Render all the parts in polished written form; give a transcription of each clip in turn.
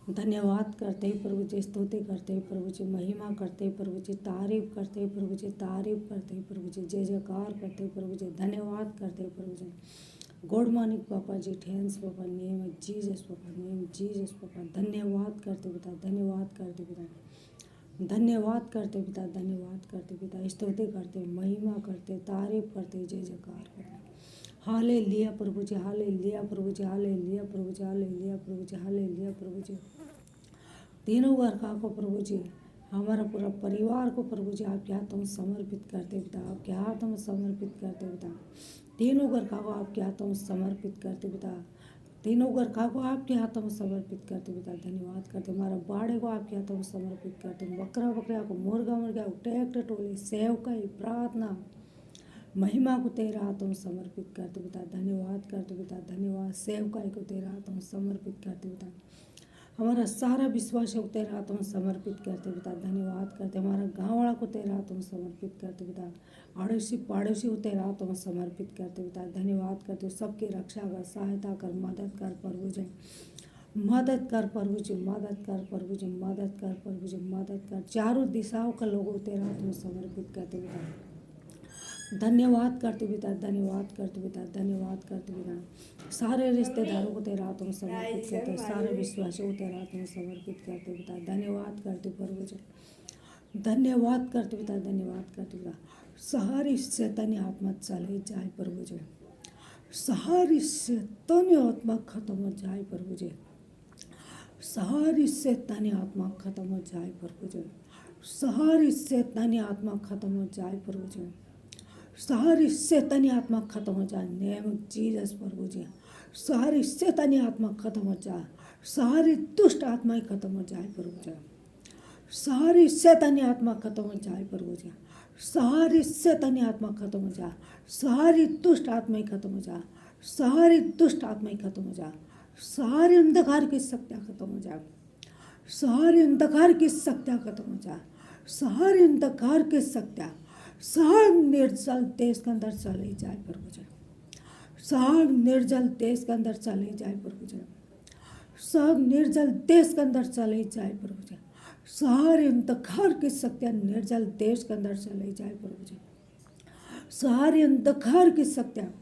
धन्यवाद करते हैं प्रभु जी, स्तुति करते हैं प्रभु जी, महिमा करते हैं प्रभु जी, तारीफ करते हैं प्रभु जी, तारीफ करते हैं प्रभु जी, जय जयकार करते हैं प्रभु जी, धन्यवाद करते हैं प्रभु जी। गुड मॉर्निंग पापा जी, थैंक्स पापा, नेम जीसस पापा, नेम जीसस पापा, धन्यवाद करते पिता, धन्यवाद करते पिता, धन्यवाद करते पिता, धन्यवाद करते पिता, स्तुति करते, महिमा करते, तारीफ करते, जय जयकार करते। हाले लिया प्रभु जी, हाले लिया प्रभु जी, हाले लिया प्रभु जी, हाले लिया प्रभु जी, हाले लिया प्रभु जी। तीनों घर का को प्रभु जी, हमारा पूरा परिवार को प्रभु जी आपके हाथों में समर्पित करते पिता, आपके हाथों में समर्पित करते पिता। तीनों घर का को आपके हाथों में समर्पित करते पिता, तीनों घर का को आपके हाथों में समर्पित करते पिता, धन्यवाद करते। हमारा बाड़े को आपके हाथों में समर्पित करते, बकरा बकरा को, मुर्गा मुर्गा को, ट्रैक्टर टोली, सेवकाई, प्रार्थना, महिमा को तेरे हाथों में समर्पित करते पिता, धन्यवाद करते पिता, धन्यवाद। सेवकाई को तेरे हाथों में समर्पित करते पिता, हमारा सारा विश्वास को तेरे हाथों में समर्पित करते पिता, धन्यवाद करते। हमारा गाँव वाला को तेरे हाथों में समर्पित करते पिता, अड़ोसी पड़ोसी को तेरे हाथों में समर्पित करते पिता, धन्यवाद करते। सबकी रक्षा कर, सहायता कर, मदद कर प्रभु जी, मदद कर प्रभु जी, मदद कर प्रभु जी, मदद कर प्रभु जी, मदद कर। चारों दिशाओं का लोगों को तेरे हाथों में समर्पित करते पिता, धन्यवाद करते पिता, धन्यवाद करते पिता, धन्यवाद करते पिता। सारे रिश्तेदारों को तेरे हाथों में समर्पित करते, सारे विश्वासों को तेरे हाथों में समर्पित करते पिता, धन्यवाद करते प्रभु जी, धन्यवाद करते पिता, धन्यवाद करते पिता। सारी शैतानी आत्मा चले जाए प्रभु जी, सारी शैतानी आत्मा खत्म हो जाए प्रभु जी, सारी शैतानी आत्मा खत्म हो जाए प्रभु जी, सारी शैतानी आत्मा खत्म हो जाए प्रभु जी, सारी शैतानी आत्मा खत्म हो जाए, नेम जीसस प्रभु जी। सारी शैतानी आत्मा खत्म हो जाए, सारी दुष्ट आत्माएं खत्म हो जाए प्रभु जी, सारी शैतानी आत्मा खत्म हो जाए प्रभु जी, सारी शैतानी आत्मा खत्म हो जाए, सारी दुष्ट आत्माएं खत्म हो जाए, सारी दुष्ट आत्माएं खत्म हो जाए, सारी अंधकार की शक्तियाँ खत्म हो जाए, सारी अंधकार की शक्तियाँ खत्म हो जाए, सारी अंधकार की शक्तियाँ सब निर्जल देश के अंदर चले जाए प्रभु जी, सब निर्जल देश के अंदर चले जाए प्रभु जी, सब निर्जल देश के अंदर चले जाए प्रभु जी, सारे अंधकार की शक्तियाँ निर्जल देश के अंदर चले जाए प्रभु जी, सारी अंधकार की शक्तियाँ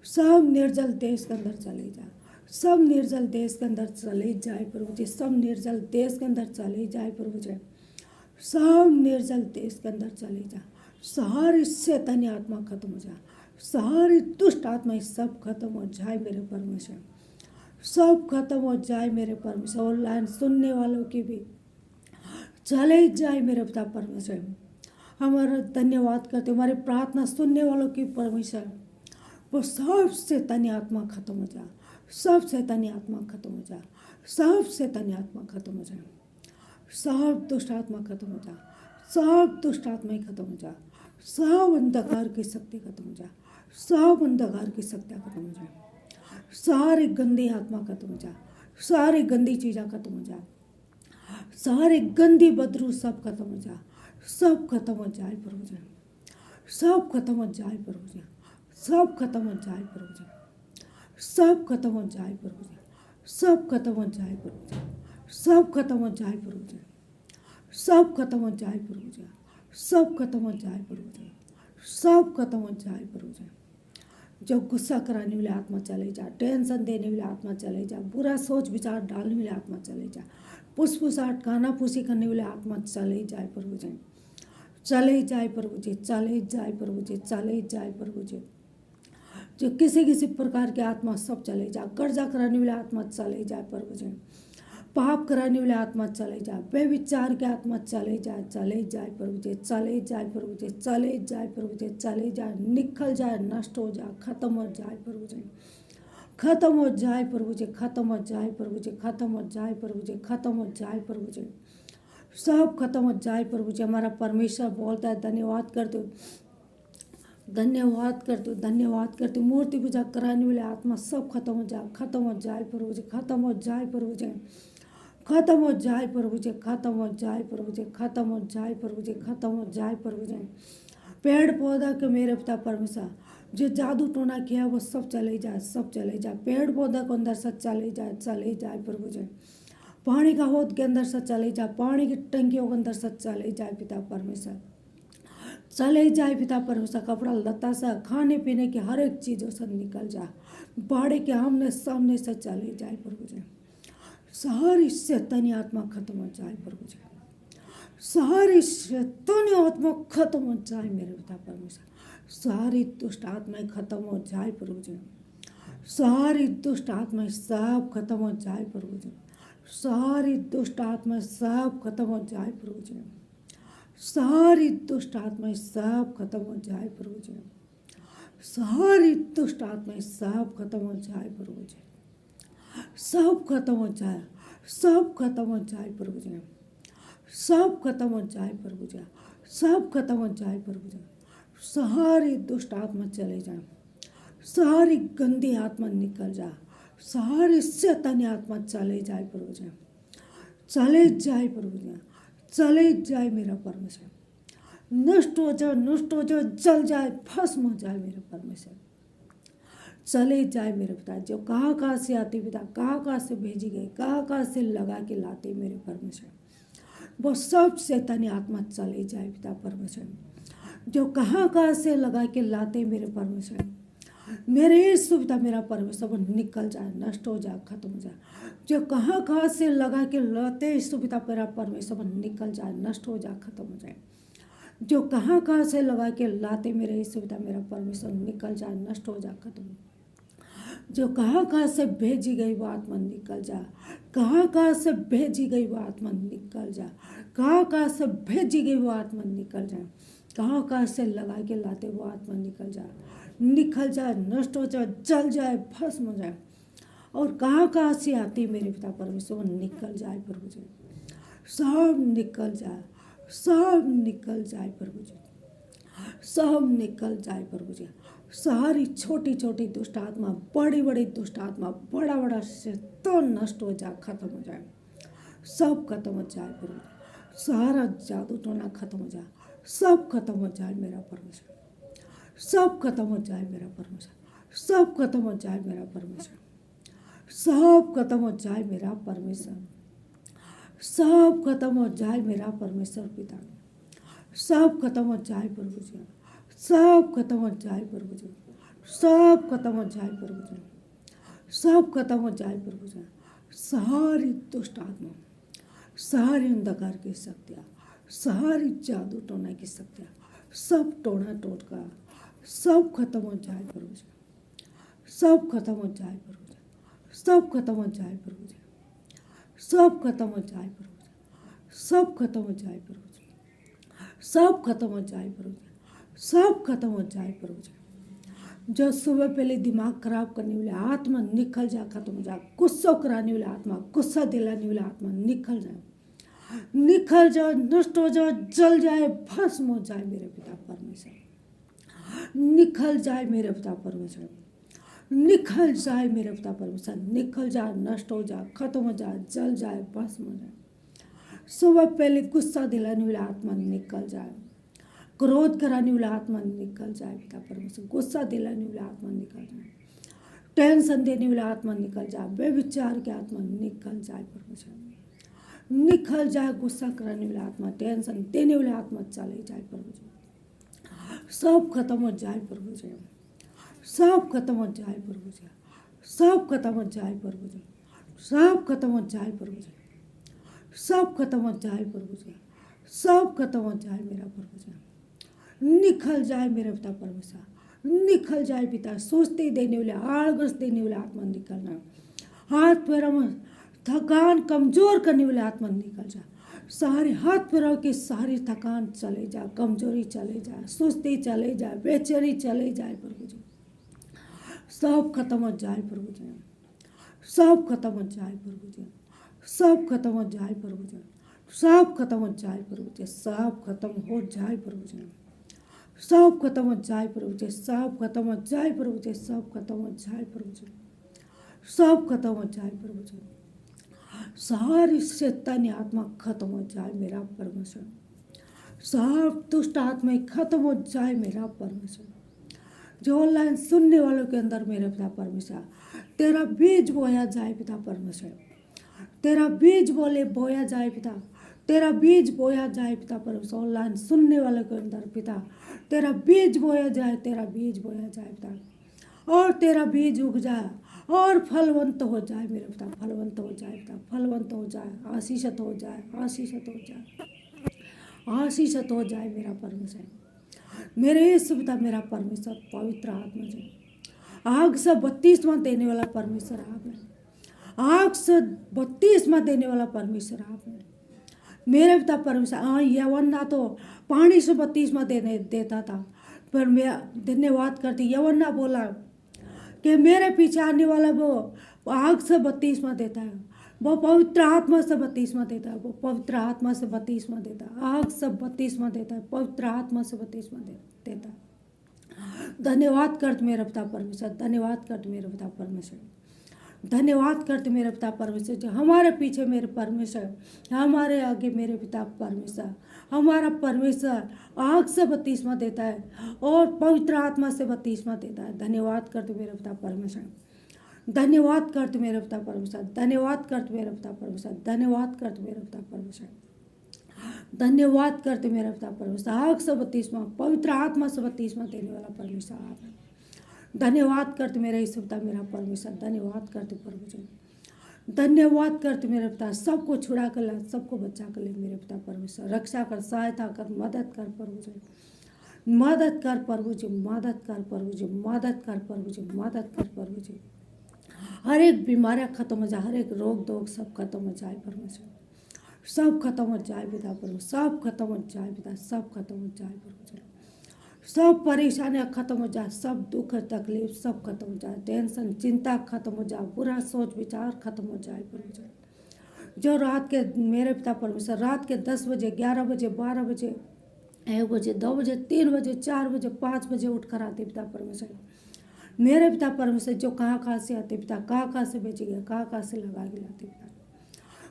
सब निर्जल देश के अंदर चले जाए, सब निर्जल देश के अंदर चले जाए प्रभु जी, सब निर्जल देश के अंदर चले जाए प्रभु जी, सब निर्जल देश के अंदर चले जाए, सारी शैतानी आत्मा खत्म हो जाए, सारी दुष्ट आत्माएं सब खत्म हो जाए मेरे परमेश्वर, सब खत्म हो जाए मेरे परमेश्वर। ऑनलाइन सुनने वालों की भी चले जाए मेरे पिता परमेश्वर। हमारा धन्यवाद करते, हमारे प्रार्थना सुनने वालों की परमेश्वर, वो सब शैतानी आत्मा खत्म हो जाए, सब शैतानी आत्मा खत्म हो जाए, सब शैतानी आत्मा खत्म हो जाए, सब दुष्ट आत्मा खत्म हो जाए, सब दुष्ट आत्माएं खत्म हो जाए, सब अंधकार की शक्ति खत्म हो जाए, सब अंधकार की शक्तियाँ खत्म हो जाए, सारी गंदी आत्मा खत्म हो जाए, सारी गंदी चीज़ें खत्म हो जाए, सारी गंदी बदरू सब खत्म हो जाए, सब खत्म हो जाए प्रभु जी, सब खत्म हो जाए प्रभु जी, सब खत्म हो जाए प्रभु जी, सब खत्म हो जाए प्रभु जी, सब खत्म हो जाए प्रभु जी, सब खत्म हो जाए प्रभु जी, सब खत्म हो जाए प्रभु जी, सब खत्म हो जाए प्रभु जी, सब खत्म हो जाए प्रभु जी। जो गुस्सा कराने वाले आत्मा चले जा, टेंशन देने वाले आत्मा चले जा, बुरा सोच विचार डालने वाले आत्मा चले जा, फुसफुसाहट कानाफूसी करने वाले आत्मा चले जाए प्रभु जी, चले जाए प्रभु जी, चले जाए प्रभु जी, चले जाए प्रभु जी। जो किसी किसी प्रकार के आत्मा सब चले जा, कर्जा कराने वाले आत्मा चले जाए प्रभु जी, पाप कराने वाले आत्मा चले जाए, बेविचार के आत्मा चले जाए, चले जाए प्रभु जी, चले जाए प्रभु जी, चले जाए प्रभु जी, चले जाए, निकल जाए, नष्ट हो जाए, खत्म हो जाए प्रभु जी, खत्म हो जाए प्रभु जी, खत्म हो जाए प्रभु जी, खत्म हो जाए प्रभु जी, खत्म हो जाए प्रभु जी, सब खत्म हो जाए प्रभु जी। हमारा परमेश्वर बोलता है धन्यवाद कर दो, धन्यवाद कर दो, धन्यवाद कर दो। मूर्ति पूजा कराने वाले आत्मा सब खत्म हो जाए, खत्म हो जाए प्रभु जी, खत्म हो जाए प्रभु जी, खत्म हो जाए प्रभु जी, खत्म हो जाए प्रभु जी, खत्म हो जाए प्रभु जी, खत्म हो जाए प्रभु जी। पेड़ पौधा के मेरे पिता परमेश्वर जो जादू टोना किया वो सब चले जाए, सब चले जाए, पेड़ पौधा को अंदर से चले जाए, चले जाए प्रभु जी, पानी का हौद के अंदर से चले जाए, पानी की टंकियों के अंदर से चले जाए पिता परमेश्वर, चले जाए पिता परमेश्वर। कपड़ा लत्ता से, खाने पीने की हर एक चीज़ों से निकल जाए, बाड़े के आमने सामने से चले जाए प्रभु जी। सारी शैतानी आत्मा खत्म हो जाए प्रभु जी, सारी शैतानी आत्मा खत्म हो जाए मेरे पिता परमेश्वर। सारी दुष्ट आत्माएं खत्म हो जाए प्रभु जी, सारी दुष्ट आत्माएं सब खत्म हो जाए प्रभु जी, सारी दुष्ट आत्माएं सब खत्म हो जाए प्रभु जी, सारी दुष्ट आत्माएं सब खत्म हो जाए प्रभु जी, सारी दुष्ट आत्माएं सब खत्म हो जाए प्रभु जी, सब खत्म हो जाए, सब खत्म हो जाए प्रभु जी, सब खत्म हो जाए प्रभु जी, सब खत्म हो जाए प्रभु जी। सारी दुष्ट आत्मा चले जाए, सारी गंदी आत्मा निकल जाए, सारी शैतानी आत्मा चले जाए प्रभु जी, चले जाए प्रभु जी, चले जाए मेरा परमेश्वर। नष्ट हो जाए, नष्ट हो जाए, जल जाए, भस्म हो जाए मेरे परमेश्वर, चले जाए मेरे पिता। जो कहाँ से आती पिता, कहाँ से भेजी गई, कहाँ से लगा के लाते मेरे परमेश्वर, वो सब शैतानी आत्मा चले जाए पिता परमेश्वर। जो कहाँ से लगा के लाते मेरे परमेश्वर, मेरे सुविधा मेरा परमेश्वर वो निकल जाए, नष्ट हो जाए, खत्म हो जाए। जो कहाँ से लगा के लाते सुविधा मेरा परमेश्वर वो निकल जाए, नष्ट हो जाए, खत्म हो जाए। जो कहाँ से लगा के लाते मेरे सुविधा मेरा परमेश्वर निकल जाए, नष्ट हो जाए, खत्म हो जाए। जो कहाँ से भेजी गई वो आत्मा निकल जा, कहाँ से भेजी गई वो आत्मा निकल जा, कहाँ से भेजी गई वो आत्मा निकल जाए, कहाँ से लगा के लाते वो आत्मा निकल जाए, नष्ट हो जाए, जल जाए, भस्म हो जाए। और कहाँ से आती मेरे पिता परमेश्वर वो निकल जाए प्रभु जी, सब निकल जाए, सब निकल जाए प्रभु जी, सब निकल जाए प्रभु जी। सारी छोटी छोटी दुष्ट आत्मा, बड़ी बड़ी दुष्ट आत्मा, बड़ा बड़ा शैतान नष्ट हो जाए, खत्म हो जाए, सब खत्म हो जाए प्रभु जी। सारा जादू टोना खत्म हो जाए, सब खत्म हो जाए मेरा परमेश्वर, सब खत्म हो जाए मेरा परमेश्वर, सब खत्म हो जाए मेरा परमेश्वर, सब खत्म हो जाए मेरा परमेश्वर, सब खत्म हो जाए मेरा परमेश्वर पिता, सब खत्म हो जाए प्रभु जी, सब खत्म हो जाए प्रभु जी, सब खत्म हो जाए प्रभु जी, सब खत्म हो जाए प्रभु जी। सारी दुष्ट आत्मा, सारी अंधकार की शक्तियाँ, सारी जादू टोना की शक्तियाँ, सब टोना टोटका सब खत्म हो जाए प्रभु जी, सब खत्म हो जाए प्रभु जी, सब खत्म हो जाए प्रभु जी, सब खत्म हो जाए प्रभु जी, सब खत्म हो जाए प्रभु जी, सब खत्म हो जाए प्रभु जी, सब खत्म हो जाए प्रभु जी। जो सुबह पहले दिमाग खराब करने वाले आत्मा निकल जाए, खत्म हो जाए। गुस्सा कराने वाले आत्मा, गुस्सा दिलाने वाले आत्मा निकल जाए, निकल जाओ, नष्ट हो जाओ, जल जाए, भस्म हो जाए मेरे पिता परमेश्वर, निकल जाए मेरे पिता परमेश्वर, निकल जाए मेरे पिता परमेश्वर, निकल जाए, नष्ट हो जाए, खत्म हो जाए, जल जाए, भस्म हो जाए। सुबह पहले गुस्सा दिलाने वाला आत्मा निकल जाए, क्रोध कराने वाला आत्मा निकल जाए पिता परमेश्वर, गुस्सा दिलाने वाला आत्मा निकल जाए, टेंशन देने वाला आत्मा निकल जाए, बेविचार के आत्मा निकल जाए परमेश्वर, निकल जाए। गुस्सा कराने वाला आत्मा, टेंशन देने वाला आत्मा चले जाए प्रभु जी, सब खत्म हो जाए प्रभु जी, सब खत्म हो जाए प्रभु जी, सब खत्म हो जाए प्रभु जी, सब खत्म हो जाए प्रभु जी, सब खत्म हो जाए प्रभु जी, सब खत्म हो जाए मेरा प्रभु जी, निकल जाए मेरे पिता परमेश्वर, निकल जाए पिता। सोचते देने वाले, आलस देने वाले आत्मा निकलना, हाथ पैरों में थकान कमजोर करने वाले आत्मा निकल जाए, सारे हाथ पैरों की सारी थकान चले जाए, कमजोरी चले जाए, सुस्ती चले जाए, बेचैनी चले जाए प्रभु जी, सब खत्म हो जाए प्रभु जी, सब खत्म हो जाए प्रभु जी, सब खत्म हो जाए प्रभु जी, सब खत्म हो जाए प्रभु जी, सब खत्म हो जाए प्रभु जी, सब खत्म हो जाए प्रभु जी, सब खत्म हो जाए प्रभु जी, सब खत्म हो जाए प्रभु जी, सब खत्म हो जाए प्रभु जी। सारी शैतानी आत्मा खत्म हो जाए मेरा परमेश्वर, सब दुष्ट आत्मा खत्म हो जाए मेरा परमेश्वर। जो ऑनलाइन सुनने वालों के अंदर मेरे पिता परमेश्वर तेरा बीज बोया जाए पिता परमेश्वर, तेरा बीज बोले बोया जाए पिता, तेरा बीज बोया जाए पिता परमेश्वर। ऑनलाइन सुनने वाले के अंदर पिता तेरा बीज बोया जाए, तेरा बीज बोया जाए पिता, और तेरा बीज उग जाए और फलवंत हो जाए मेरे पिता, फलवंत हो जाए पिता, फलवंत हो जाए, आशीषित हो जाए, आशीषित हो जाए, आशीषित हो जाए मेरा परमेश्वर, मेरे यीशु पिता, मेरा परमेश्वर पवित्र आत्मा जी, आग से बत्तीसवां देने वाला परमेश्वर आप है, आग से बत्तीसवां देने वाला परमेश्वर आप है मेरे पिता परमेश्वर। हाँ, यवन्ना तो पानी से बत्तीसवां देता था, पर मैं धन्यवाद करती, यवन्ना बोला कि मेरे पीछे आने वाला वो आग से बत्तीसवां देता है, वो पवित्र आत्मा से बत्तीसवां देता है, वो पवित्र आत्मा से बत्तीसवां देता है, आग से बत्तीसवां देता है, पवित्र आत्मा से बत्तीसवां देता है। धन्यवाद करते मेरे पिता परमेश्वर, धन्यवाद करते मेरे पिता परमेश्वर, धन्यवाद करते मेरे पिता परमेश्वर जो हमारे पीछे मेरे परमेश्वर, हमारे आगे मेरे पिता परमेश्वर, हमारा परमेश्वर आग से बत्तीसवां देता है और पवित्र आत्मा से बत्तीसवां देता है। धन्यवाद करते मेरे पिता परमेश्वर, धन्यवाद करते मेरे पिता परमेश्वर, धन्यवाद करते मेरे पिता परमेश्वर, धन्यवाद करते मेरे पिता परमेश्वर, धन्यवाद करते मेरा पिता परमेश्वर, आग से बत्तीसवां, पवित्र आत्मा से बत्तीसवां देने वाला परमेश्वर आप है। धन्यवाद करते मेरा यीशु पिता, मेरा परमेश्वर, धन्यवाद करते परमेश्वर, धन्यवाद करते मेरे पिता, सबको छुड़ा कर ला, सबको बचा कर ले मेरे पिता परमेश्वर, रक्षा कर, सहायता कर, मदद कर प्रभु जी, मदद कर प्रभु जी, मदद कर प्रभु जी, मदद कर प्रभु जी, मदद कर प्रभु जी, हर एक बीमारियाँ खत्म हो जाए, हर एक रोग दोग सब खत्म हो जाए परमेश्वर, सब खत्म हो जाए पिता प्रभु, सब खत्म हो जाए पिता, सब खत्म हो जाए प्रभु, सब परेशानियाँ खत्म हो जाए, सब दुख तकलीफ सब खत्म हो जाए, टेंशन चिंता खत्म हो जाए, बुरा सोच विचार खत्म हो जाए प्रभु। जो रात के मेरे पिता परमेश्वर रात के 10 बजे 11 बजे 12 बजे 1 बजे 2 बजे 3 बजे 4 बजे 5 बजे उठ कर आते पिता परमेश्वर, मेरे पिता परमेश्वर जो कहाँ से आते पिता, कहाँ से बेचे गए, कहाँ से लगा के लाते पिता,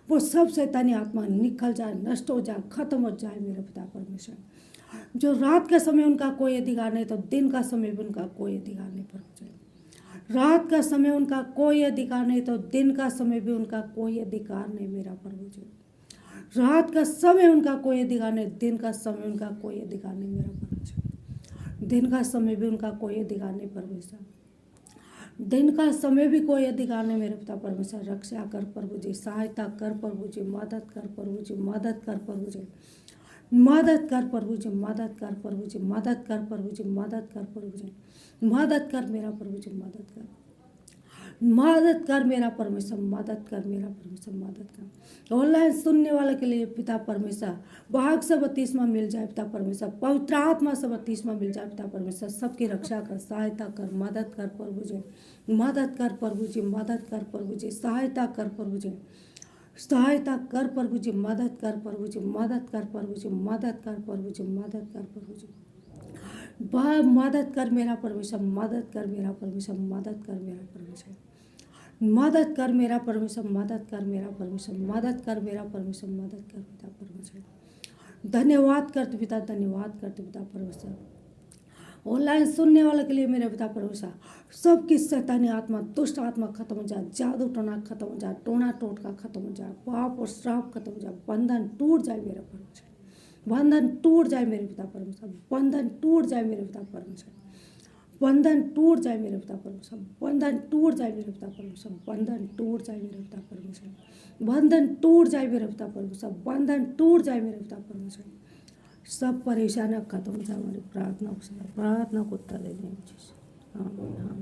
वो सब शैतानी आत्मा निकल जाए, नष्ट हो जाए, खत्म हो जाए मेरे पिता परमेश्वर। जो रात का समय उनका कोई अधिकार नहीं तो दिन का समय भी उनका कोई अधिकार नहीं परमेश्वर, रात का समय उनका कोई अधिकार नहीं तो दिन का समय भी उनका कोई अधिकार नहीं मेरा प्रभु जी, रात का समय उनका कोई अधिकार नहीं, दिन का समय उनका कोई अधिकार नहीं मेरा परमेश्वर, दिन का समय भी उनका कोई अधिकार नहीं परमेश्वर, दिन का समय भी कोई अधिकार नहीं मेरे पिता परमेश्वर, रक्षा कर प्रभु जी, सहायता कर प्रभु जी, मदद कर प्रभु जी, मदद कर प्रभु जी, मदद कर प्रभु जी, मदद कर प्रभु जी, मदद कर प्रभु जी, मदद कर प्रभु जी, मदद कर मेरा प्रभु जी, मदद कर, मदद कर मेरा परमेश्वर, मदद कर मेरा परमेश्वर, मदद कर। ऑनलाइन सुनने वाले के लिए पिता परमेश्वर भाग से बत्तीसवां मिल जाए पिता परमेश्वर, पवित्र आत्मा से बत्तीसवां मिल जाए पिता परमेश्वर, सबकी रक्षा कर, सहायता कर, मदद कर प्रभु जी, मदद कर प्रभु जी, मदद कर प्रभु जी, सहायता कर प्रभु जी, सहायता कर प्रभु जी, मदद कर प्रभु जी, मदद कर प्रभु जी, मदद कर प्रभु जी, मदद कर प्रभु जी, मदद कर मेरा परमेश्वर, मदद कर मेरा परमेश्वर, मदद कर मेरा परमेश्वर, मदद कर मेरा परमेश्वर, मदद कर मेरा परमेश्वर, मदद कर मेरा परमेश्वर, मदद कर पिता परमेश्वर। धन्यवाद करते पिता, धन्यवाद करते पिता परमेश्वर। ऑनलाइन सुनने वाले के लिए मेरे पिता परमेश्वर सबकी शैतानी आत्मा दुष्ट आत्मा खत्म हो जाए, जादू टोना खत्म हो जाए, टोना टोटका खत्म हो जाए, पाप और श्राप खत्म हो जाए, बंधन टूट जाए मेरे परमेश्वर, बंधन टूट जाए मेरे पिता परमेश्वर, बंधन टूट जाए मेरे पिता परमेश्वर, बंधन टूट जाए मेरे पिता परमेश्वर, बंधन टूट जाए मेरे पिता परमेश्वर, बंधन टूट जाए मेरे पिता परमेश्वर, बंधन टूट जाए मेरे पिता परमेश्वर, बंधन टूट जाए मेरे पिता परमेश्वर, सब परेशानियाँ खत्म हो जाए। हमारी प्रार्थना को उत्तर देने। हाँ हाँ।